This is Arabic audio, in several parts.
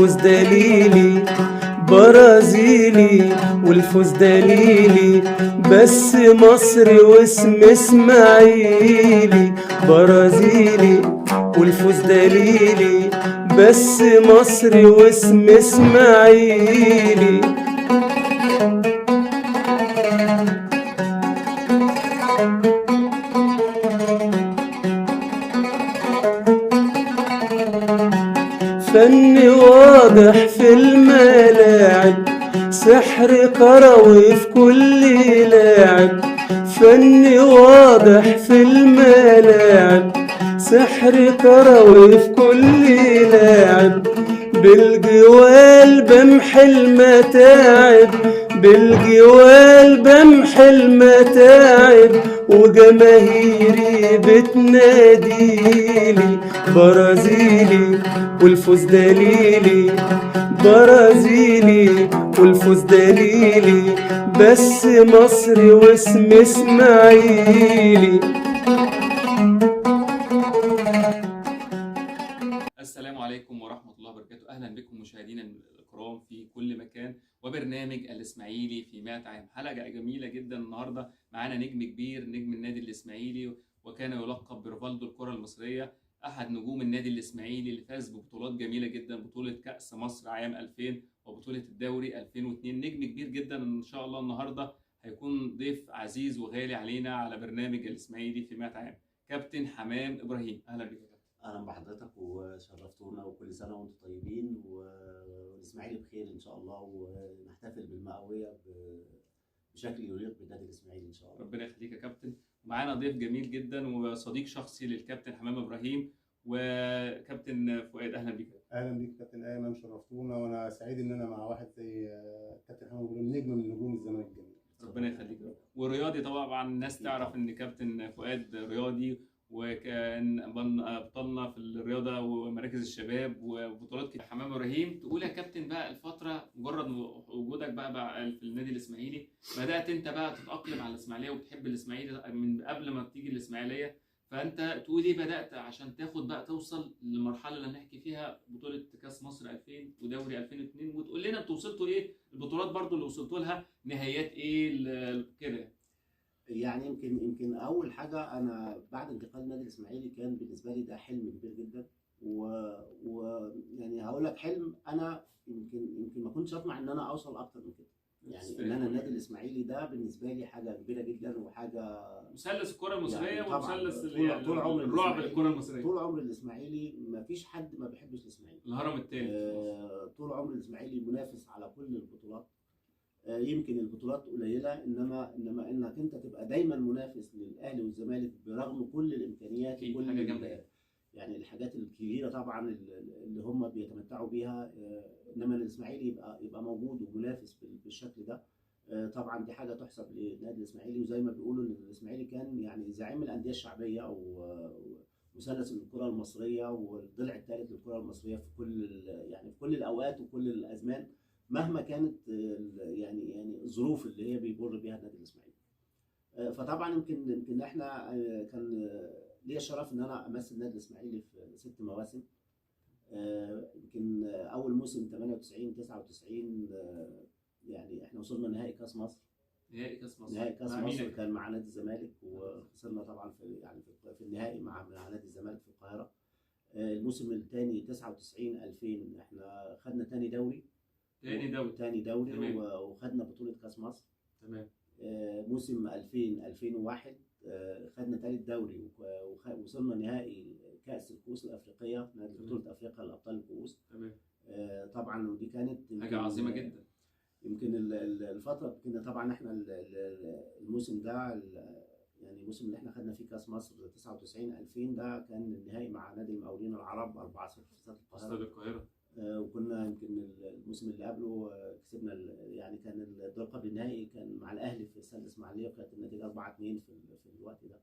والفوز دليلي، برازيلي والفوز دليلي، بس مصري واسم اسماعيلي. برازيلي والفوز دليلي، بس مصري واسم اسماعيلي. فن واضح في الملاعب، سحر كروي في كل لاعب. فن واضح في الملاعب، سحر كروي في كل لاعب. بالجوال بمحي المتاعب، بالجوال بمحي المتاعب، وجماهيري بتناديلي. برازيلي والفوز دليلي، برازيلي والفوز دليلي، بس مصري واسم اسماعيلي. السلام عليكم ورحمة الله وبركاته. أهلا بكم مشاهدينا الكرام في كل مكان، وبرنامج الإسماعيلي في 100 عام. حلقة جميلة جدا النهاردة، معانا نجم كبير، نجم النادي الإسماعيلي، وكان يلقب بريفالدو الكرة المصرية، أحد نجوم النادي الإسماعيلي اللي فاز ببطولات جميلة جدا، بطولة كأس مصر عام 2000 وبطولة الدوري 2002. نجم كبير جدا. إن شاء الله النهاردة هيكون ضيف عزيز وغالي علينا على برنامج الإسماعيلي في 100 عام، كابتن حمام إبراهيم. أهلا بك يا كابتن. اهلا بحضرتك وشرفتونا، وكل سنه وانتم طيبين والاسماعيلي بخير ان شاء الله، ونحتفل بالمئويه بشكل يليق بالنادي الاسماعيلي ان شاء الله. ربنا يخليك يا كابتن. ومعانا ضيف جميل جدا وصديق شخصي للكابتن حمام ابراهيم، وكابتن فؤاد. اهلا بك. اهلا بيك كابتن ايمن، شرفتونا، وانا سعيد ان انا مع واحد زي كابتن حمام ابراهيم، نجم من نجوم الزمالك الجميل. ربنا يخليك. ورياضي طبعا، الناس تعرف ان كابتن فؤاد رياضي، وكان بطلنا في الرياضه ومراكز الشباب وبطولات كتير. حمام ابراهيم، تقول يا كابتن بقى الفتره مجرد وجودك بقى في النادي الاسماعيلي، بدات انت بقى تتاقلم على الاسماعيليه وبتحب الاسماعيلي من قبل ما تيجي الاسماعيليه. فانت تقول ايه بدات عشان تاخد بقى توصل للمرحله اللي هنحكي فيها، بطوله كاس مصر 2000 ودوري 2002، وتقول لنا انتوا وصلتوا ايه البطولات برضو اللي وصلتوا لها، نهايات ايه كده. يعني يمكن اول حاجه، انا بعد انتقال النادي الاسماعيلي كان بالنسبه لي ده حلم كبير جدا، ويعني هقول لك حلم، انا يمكن ما كنتش اطمع ان انا اوصل اكتر من كده. يعني ان انا النادي الاسماعيلي ده بالنسبه لي حاجه كبيره جدا، وحاجه مثلث الكره المصريه، يعني ومثلث طول عمر الرعب الكره المصريه. طول عمر الاسماعيلي ما فيش حد ما بيحبش الاسماعيلي. الهرم الثالث. طول عمر الاسماعيلي منافس على كل البطولات. يمكن البطولات قليله، انما انك انت تبقى دايما منافس للاهلي والزمالك برغم كل الامكانيات وكل حاجه جامده، يعني الحاجات الكبيره طبعا اللي هم بيتمتعوا بيها، انما الاسماعيلي يبقى موجود ومنافس بالشكل ده. طبعا دي حاجه تحسب للنادي الاسماعيلي، وزي ما بيقولوا ان الاسماعيلي كان يعني زعيم الانديه الشعبيه، او مثلث الكره المصريه والضلع الثالث للكره المصريه في كل الاوقات وكل الازمان، مهما كانت يعني الظروف اللي هي بيمر بيها النادي الاسماعيلي. فطبعا يمكن احنا كان ليا الشرف ان انا امثل النادي الاسماعيلي في 6 مواسم. يمكن اول موسم 98 99 يعني احنا وصلنا نهائي كاس مصر. نهائي كاس مصر كان مع نادي الزمالك، وخسرنا طبعا في النهائي مع نادي الزمالك في القاهره. الموسم الثاني 99 2000 احنا خدنا ثاني دوري. وخدنا بطولة كاس مصر. تمام. موسم 2000 2001 خدنا ثالث دوري، ووصلنا نهائي كأس الكؤوس الأفريقية، بطولة أفريقيا لأبطال الكؤوس. تمام. طبعا ودي كانت حاجة عظيمة جدا. يمكن الفترة كنا طبعا احنا الموسم ده، يعني الموسم اللي احنا خدنا فيه كاس مصر 99 2000 ده كان النهائي مع نادي المقاولين العرب 4-0 في استاد القاهرة. وكنا يمكن الموسم اللي قبله كسبنا، يعني كان الدور قبل النهائي كان مع الاهلي في استاد الاسماعيليه، وكانت النتيجه 4-2 في الوقت ده.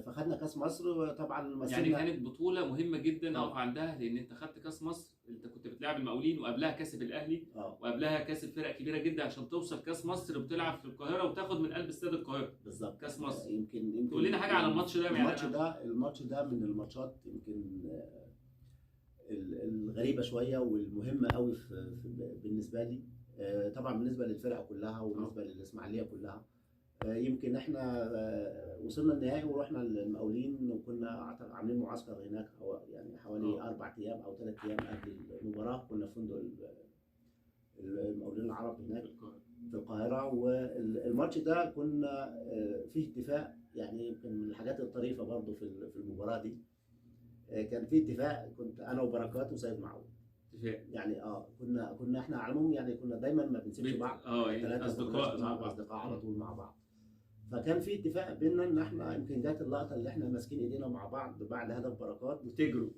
فخدنا كاس مصر طبعا. يعني كانت بطوله مهمه جدا اقف عندها، لان انت خدت كاس مصر، انت كنت بتلعب المقاولين وقبلها كاسب الاهلي، وقبلها كاسب فرق كبيره جدا عشان توصل كاس مصر، بتلعب في القاهره وتاخد من قلب استاد القاهره بالظبط كاس مصر. يمكن تقول لنا حاجه على الماتش ده. الماتش ده من الماتشات، يمكن الغريبه شويه والمهمه قوي بالنسبه لي، طبعا بالنسبه للفرقه كلها وبالنسبه للاسماعيليه كلها. يمكن احنا وصلنا النهائي ورحنا المقاولين، وكنا عاملين معسكر هناك يعني حوالي 4 ايام او 3 ايام قبل المباراه. كنا في فندق المقاولين العرب هناك في القاهره، والماتش ده كنا فيه اتفاق، يعني يمكن من الحاجات الطريفه برضو في المباراه دي. كان في اتفاق، كنت انا وبركات وسيد معوض يعني كنا احنا على العموم يعني كنا دايما ما بنسيبش بعض، يعني اصدقاء على طول مع بعض. فكان في اتفاق بيننا ان احنا يمكن جت اللقطه اللي احنا ماسكين ايدينا مع بعض بعد هدف بركات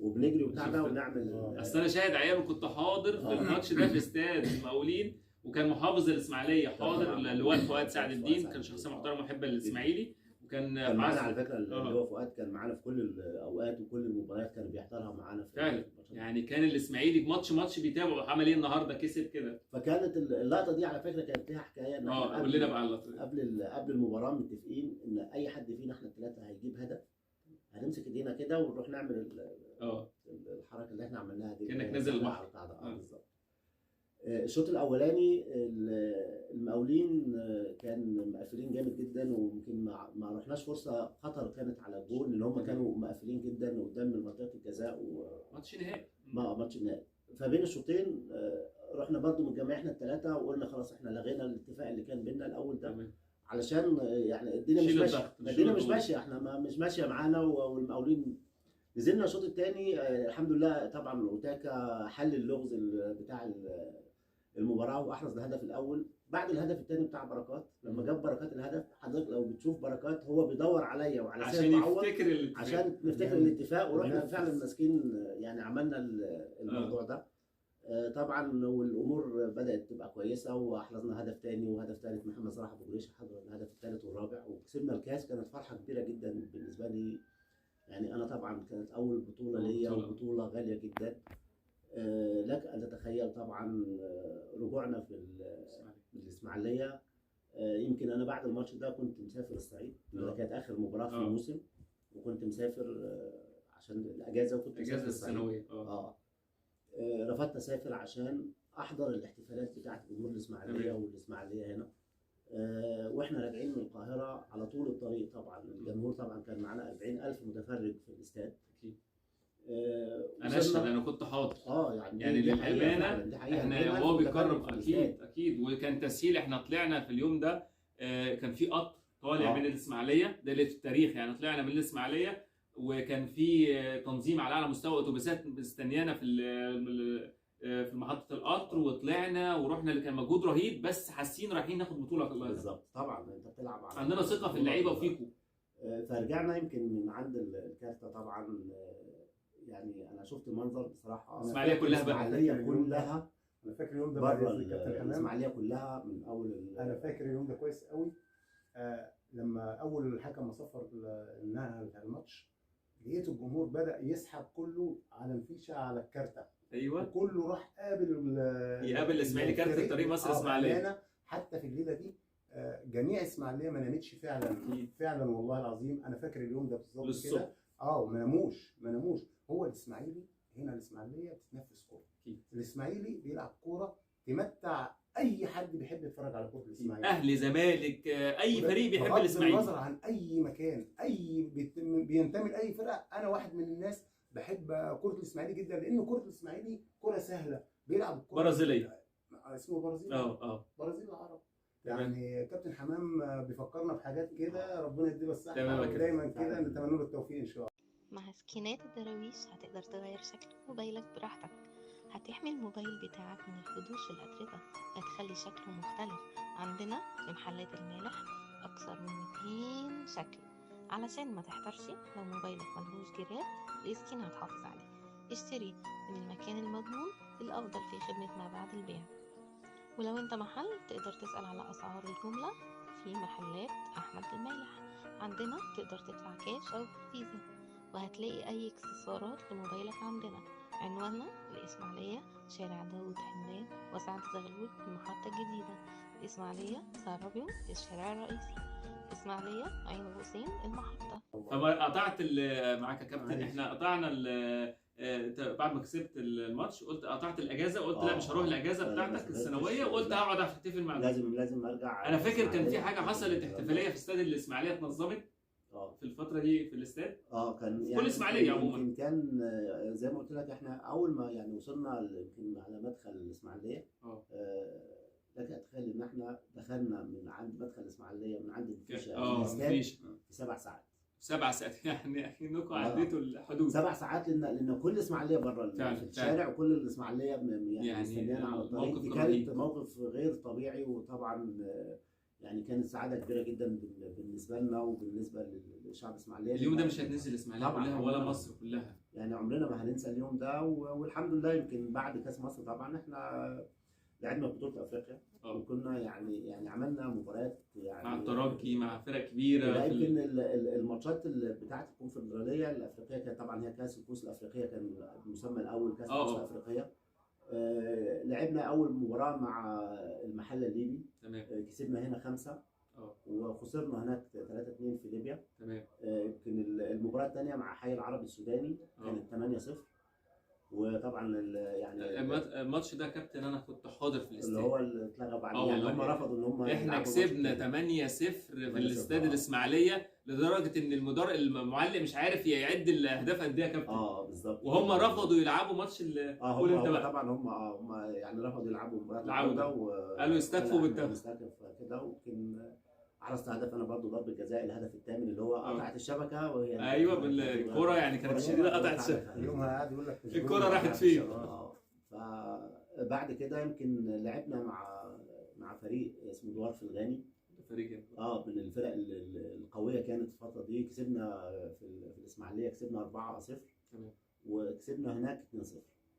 وبنجري وبتاع ده ونعمل. اصل انا شاهد ايام كنت حاضر في الماتش ده في استاد المقاولين، وكان محافظ الاسماعيليه حاضر اللواء فؤاد سعد الدين، كان شخصيه محترمه محبه للاسماعيلي، وكان معانا على فكره اللواء فؤاد كان معانا في كل الاوقات وكل المباريات كان بيحضرها معانا فعلا. يعني كان الاسماعيلي ماتش بيتابعه عمل ايه النهارده، كسب كده. فكانت اللقطه دي على فكره كانت ليها حكايه، ان قول لنا بقى اللقطه قبل المباراه متفقين ان اي حد فينا احنا الثلاثه هيجيب هدف، هنمسك ايدينا كده ونروح نعمل الحركه اللي احنا عملناها دي كانك نازل البحر. بالظبط. الشوط الاولاني المقاولين كان مقفلين جامد جدا، ويمكن ما رحناش فرصه خطر كانت على الجول، لان هم كانوا مقفلين جدا قدام منطقه الجزاء ماتش نهائي. ماتش نهائي. فبين الشوطين رحنا برضو متجمعين احنا الثلاثه وقلنا خلاص احنا لغينا الاتفاق اللي كان بيننا الاول ده، علشان يعني الدنيا مش ماشيه، احنا مش ماشيه معانا. والمقاولين نزلنا الشوط الثاني الحمد لله، طبعا اوتاكا حل اللغز بتاع المباراه واحرز الهدف الاول. بعد الهدف الثاني بتاع بركات، لما جاب بركات الهدف، حضرتك لو بتشوف بركات هو بيدور عليا وعلى عشان نفتكر الاتفاق، ورحنا فعلا ماسكين يعني عملنا الموضوع ده. طبعا والامور بدات تبقى كويسه، واحرزنا هدف ثاني وهدف ثالث. محمد صلاح ابو جريشه حضر الهدف الثالث والرابع وكسبنا الكاس. كانت فرحه كبيره جدا بالنسبه لي، يعني انا طبعا كانت اول بطوله ليا وبطوله غاليه جدا. لك ان تتخيل طبعا رجوعنا في الاسماعيليه. يمكن انا بعد الماتش ده كنت مسافر الصعيد، لان كانت اخر مباراه في الموسم، وكنت مسافر عشان الاجازه، وكنت اجازه السنويه. رفضت اسافر عشان احضر الاحتفالات بتاعه جمهور الاسماعيليه والاسماعيليه هنا. واحنا راجعين من القاهره على طول الطريق، طبعا الجمهور طبعا كان معانا 40,000 متفرج في الاستاد. انا اشهد، انا كنت حاضر. يعني دي للامانه احنا هو بيكرم اكيد وكان تسهيل. احنا طلعنا في اليوم ده كان في قطر طالع من الاسماعيليه، ده اللي في التاريخ، يعني طلعنا من الاسماعيليه وكان في تنظيم على اعلى مستوى، اتوبيسات مستنيانا في محطه القطر، وطلعنا ورحنا، اللي كان مجهود رهيب، بس حاسين رايحين ناخد بطوله. بالظبط. طبعا انت بتلعب عندنا ثقه في اللعيبه وفيكم. فرجعنا يمكن من عند الكارتة طبعا، يعني انا شفت المنظر بصراحه. الاسماعيليه كلها انا فاكر اليوم ده بره الاسماعيليه كلها من اول انا فاكر اليوم ده كويس قوي. لما اول الحكم صفر انها الماتش، لقيت الجمهور بدا يسحب كله على الفيشه على الكارته. ايوه، وكله راح يقابل الاسماعيلي كارته طريق مصر الاسماعيليه. حتى في الليله دي جميع اسماعيليه ما نامتش فعلا والله العظيم. انا فاكر اليوم ده بالظبط كده. ما ناموش. هو الاسماعيلي هنا، الاسماعيليه بتتنفس كوره. الاسماعيلي بيلعب كوره تمتع اي حد بيحب يتفرج على كوره الاسماعيلي، اهلي زمالك اي فريق بيحب الاسماعيلي، بغض النظر عن اي مكان، اي بينتمي لاي فرقه. انا واحد من الناس بحب كره الاسماعيلي جدا، لان كره الاسماعيلي كره سهله، بيلعب كوره برازيليه. اسمه برازيلي. برازيل العرب. يعني كابتن حمام بيفكرنا بحاجات كده، ربنا يديله الصحه دايما كده، نتمنى له التوفيق ان شاء الله. مع سكينات الدراويش هتقدر تغير شكل موبايلك براحتك. هتحمي الموبايل بتاعك من الخدوش والأتربة، هتخلي شكله مختلف. عندنا في محلات المالح أكثر من 200 شكل، علشان ما تحترش لو موبايلك ملهوش جراب، السكين هتحافظ عليه. اشتري من المكان المضمون الأفضل في خدمة ما بعد البيع. ولو انت محل تقدر تسأل على أسعار الجملة في محلات أحمد المالح. عندنا تقدر تدفع كاش أو فيزا، وهتلاقي أي اكسسوارات لموبايلك عندنا. عنواننا الإسماعيلية، شارع داود حمدان وسعد زغلول المحطة الجديدة. الإسماعيلية سارابيو الشارع الرئيسي. الإسماعيلية عين الحسين المحطة. فما قطعت معاك يا كابتن، احنا قطعنا بعد ما كسبت الماتش قلت قطعت الاجازه، قلت لا مش هروح الاجازه لا، بتاعتك ما السنويه، سافرتش. وقلت هقعد احتفل مع لازم ارجع. انا فاكر كان في إسماعيلية. حاجه حصلت احتفاليه في استاد الاسماعيليه اتنظمت في الفتره دي في الاستاد. كان في كل إسماعيلية عموماً. يمكن كان زي ما قلت لك احنا اول ما يعني وصلنا يمكن على مدخل الاسماعيليه. لك اتخيل ان احنا دخلنا من عند مدخل الاسماعيليه من عند الفيشه الاستاد مفيش في 7 ساعات. 7 ساعات يعني انكم عديتوا الحدود. 7 ساعات لان كل الاسماعيليه بره في الشارع، وكل الاسماعيليه يعني مستنيانا على الطريق. دي كانت موقف غير طبيعي، وطبعا يعني كانت سعاده كبيره جدا بالنسبه لنا وبالنسبه للشعب الاسماعيليه. اليوم ده مش هتنزل الاسماعيليه كلها ولا مصر كلها، يعني عمرنا ما هننسى اليوم ده. والحمد لله يمكن بعد كاس مصر طبعا احنا لعبنا بطوله افريقيا، وكنا يعني عملنا مباريات يعني مع الترجي مع فرق كبيره. يمكن الماتشات بتاعه الكونفدراليه الافريقيه كانت طبعا هي كاس الكؤوس الافريقيه، كان المسمى الاول كاس الكؤوس الافريقيه. لعبنا اول مباراه مع المحله الليبي، تمام. كسبنا هنا 5 وخسرنا هناك 3-2 في ليبيا. تمام. يمكن المباراه الثانيه مع حي العربي السوداني كانت 8-0. وطبعا يعني الماتش ده كابتن انا كنت حاضر في الاستاد، اللي هو اللي اتلغى بعدين. يعني هم رفضوا ان هم احنا كسبنا 8-0 في الاستاد الاسماعيليه، لدرجه ان المعلم مش عارف يعد الاهداف قد ايه يا كابتن. بالظبط. وهم رفضوا يلعبوا ماتش هم طبعا هم يعني رفضوا يلعبوا مباراه العوده وقالوا يستكفوا بالدوري. يستكفوا كده. ويمكن حرصت هدف انا برضو ضربه جزاء، الهدف الثامن اللي هو قطعت الشبكه. وهي ايوه بالكوره يعني كانت شديده، قطعت الشبكه. يومها قاعد يقول لك الكوره راحت فين. فبعد كده يمكن لعبنا مع فريق اسمه دوار في الغاني. فريق من الفرق القويه كانت الفتره دي. كسبنا في الاسماعيليه كسبنا 4-0. تمام. وكسبنا هناك 2-0.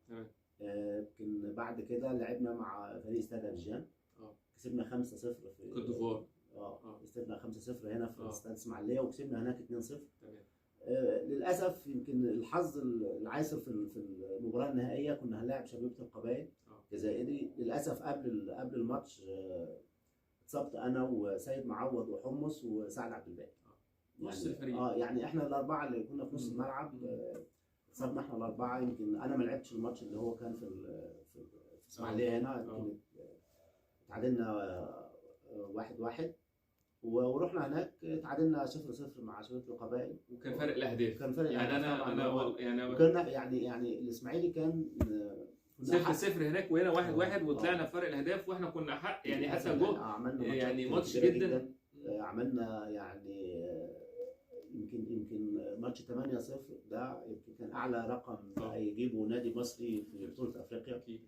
تمام. يمكن بعد كده لعبنا مع فريق استاد ابيجان. كسبنا 5-0 في كوت ديفوار. كسبنا 5-0 هنا في استاد الاسماعيليه، وكسبنا هناك 2-0. تمام. للاسف يمكن الحظ العاثر في المباراه النهائيه كنا هنلاعب شبيبه القبائل الجزائري. للاسف قبل الماتش اتصبت انا وسيد معوض وحمص وسعد عبد الباقي. نص الفريق. يعني احنا الاربعه اللي كنا في نص الملعب اتصبنا احنا الاربعه. يمكن انا ما لعبتش الماتش اللي هو كان في اسماعيليه هنا. يمكن تعادلنا 1-1 ورحنا هناك تعادلنا 0-0 مع شبيبه القبائل. وكان فرق الاهداف. كان فرق يعني انا كنا يعني الاسماعيلي كان 0-0 هناك وهنا 1-1 وطلعنا فرق الاهداف، واحنا كنا حق يعني حتى جول. يعني ماتش جدا. عملنا يعني يمكن ماتش 8-0 ده يمكن كان اعلى رقم هيجيبه نادي مصري في بطوله افريقيا.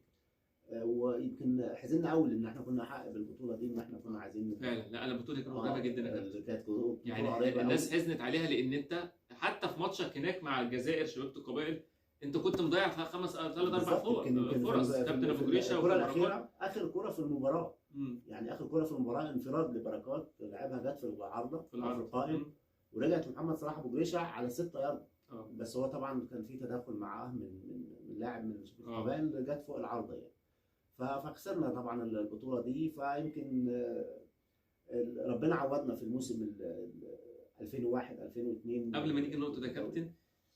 ويمكن حزننا قوي ان احنا كنا حق بالبطوله دي، ان احنا كنا عايزين فعلا. لا انا البطوله كانت قريبه جدا يا كابتن. يعني الناس حزنت عليها، لان انت حتى في ماتشك هناك مع الجزائر شبيبه القبائل انت كنت مضيع 3-4 فرص. كابتن ابو جريشه الكره الاخيره اخر كره في المباراه. يعني اخر كره في المباراه انفراد لبركات لعبها جت في العارضه في القائم، ورجعت لمحمد صلاح ابو جريشه على 6 يارد. بس هو طبعا كان في تدخل معاه من لاعب من شبيبه القبائل جت فوق العارضه يعني. فخسرنا طبعا البطوله دي. فيمكن ربنا عوضنا في الموسم 2001 2002. قبل ما نيجي النقطه ده يا كابتن،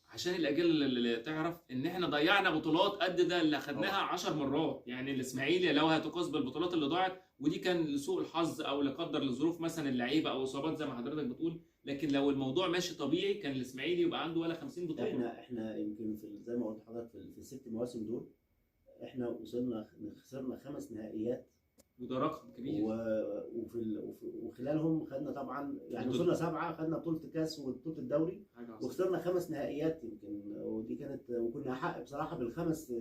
عشان الاجيال اللي تعرف ان احنا ضيعنا بطولات قد ده اللي خدناها 10 مرات. يعني الاسماعيلي لو هتقاس بالبطولات اللي ضاعت، ودي كان لسوء الحظ او لقدر لظروف مثلا اللعيبه او اصابات زي ما حضرتك بتقول، لكن لو الموضوع ماشي طبيعي كان الاسماعيلي يبقى عنده ولا 50 بطوله. احنا يمكن زي ما قلت لحضرتك في ال6 مواسم دول احنا خسرنا 5 نهائيات، وده رقم كبير. وخلالهم خدنا طبعا يعني وصلنا 7، خدنا بطوله الكاس وبطوله الدوري، وخسرنا 5 نهائيات يمكن. ودي كانت وكنا احق بصراحه بالخمس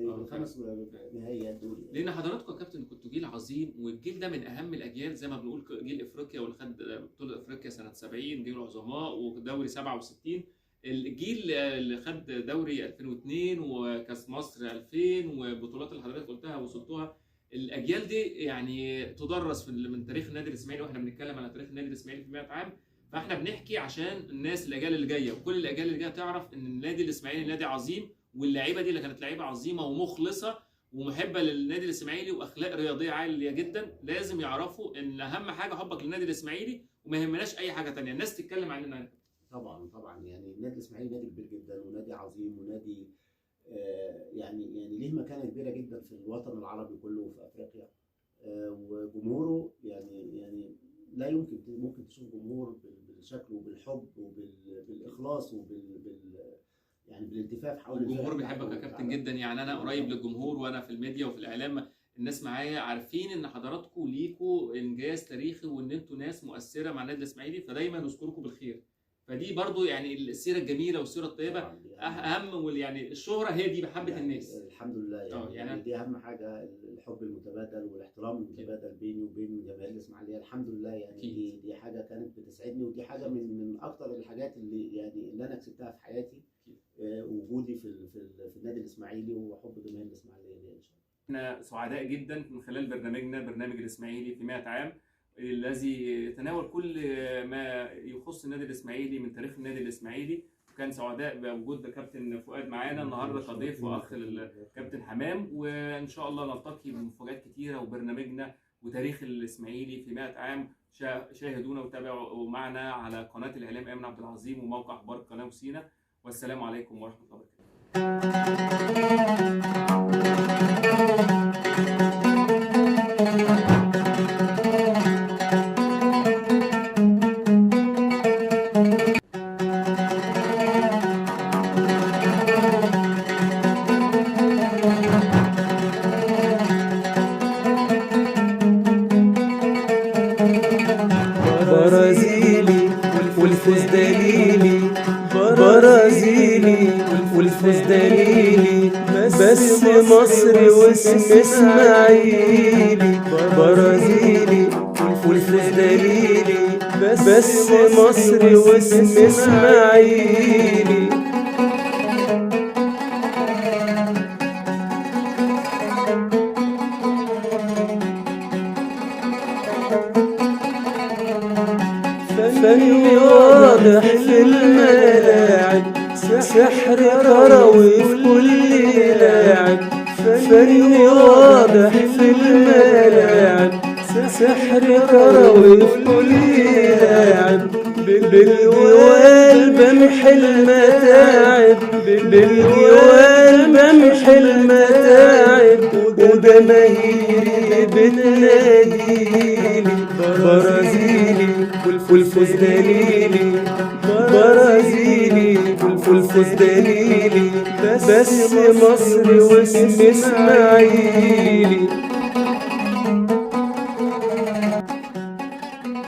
نهائيات دول. لان حضراتكم يا كابتن كنتوا جيل عظيم، والجيل ده من اهم الاجيال زي ما بنقول جيل افريقيا، واللي خد بطوله افريقيا سنه 70 جيل عظماء، ودوري 67 الجيل اللي خد دوري 2002 وكاس مصر 2000 وبطولات اللي حضرتك قلتها وصلتوها. الاجيال دي يعني تدرس من تاريخ النادي الاسماعيلي، واحنا بنتكلم على تاريخ النادي الاسماعيلي في 100 عام. فاحنا بنحكي عشان الناس الاجيال اللي جايه، وكل الاجيال اللي جايه تعرف ان النادي الاسماعيلي نادي عظيم، واللعيبه دي اللي كانت لعيبه عظيمه ومخلصه ومحبه للنادي الاسماعيلي واخلاق رياضيه عاليه جدا، لازم يعرفوا ان اهم حاجه حبك للنادي الاسماعيلي وما يهمناش اي حاجه ثانيه الناس تتكلم عننا. طبعا يعني النادي الاسماعيلي نادي كبير جدا ونادي عظيم ونادي يعني ليه مكانة كبيرة جدا في الوطن العربي كله وفي افريقيا. وجمهوره يعني لا يمكن ممكن تشوف جمهور بالشكل وبالحب وبالاخلاص يعني بالالتفاف حول الجمهور بيحبك يا كابتن جدا. يعني انا قريب للجمهور وانا في الميديا وفي الاعلام، الناس معايا عارفين ان حضراتكم ليكوا انجاز تاريخي وان انتوا ناس مؤثره مع النادي الاسماعيلي، فدايما نذكركم بالخير. فدي برضو يعني السيره الجميله والسيره الطيبه اهم، يعني الشهره هي دي محبه الناس. الحمد لله يعني دي اهم حاجه، الحب المتبادل والاحترام المتبادل بيني وبين جماهير الاسماعيليه. الحمد لله يعني دي حاجه كانت بتسعدني، ودي حاجه من اكتر الحاجات اللي انا كسبتها في حياتي، وجودي في النادي الاسماعيلي وحب جماهير الاسماعيليه دي ان شاء الله. احنا سعداء جدا من خلال برنامجنا برنامج الاسماعيلي في 100 عام، الذي يتناول كل ما يخص النادي الاسماعيلي من تاريخ النادي الاسماعيلي. وكان سعداء بوجود كابتن فؤاد معانا النهارده كضيف واخ الكابتن حمام، وان شاء الله نلتقي بمفاجآت كتيره وبرنامجنا وتاريخ الاسماعيلي في 100 عام. شاهدونا وتابعوا معنا على قناه الاعلام ايمن عبد العظيم وموقع اخبار قناه وسينا، والسلام عليكم ورحمه الله برازيلي والفوز دليلي، برازيلي والفوز دليلي، بس مصري واسم اسماعيلي. برازيلي والفوز دليلي، بس مصري واسم اسماعيلي. فني واضح في الملاعب، سحر كروي في كل لاعب. فني واضح في الملاعب، سحر كروي في كل لاعب. بالجوال بمحي المتاعب، بالجوال بمحي المتاعب، وجماهيري بتناديلي. برازيلي والفوز دليلي، برازيلي والفوز دليلي، بس مصري واسم اسماعيلي.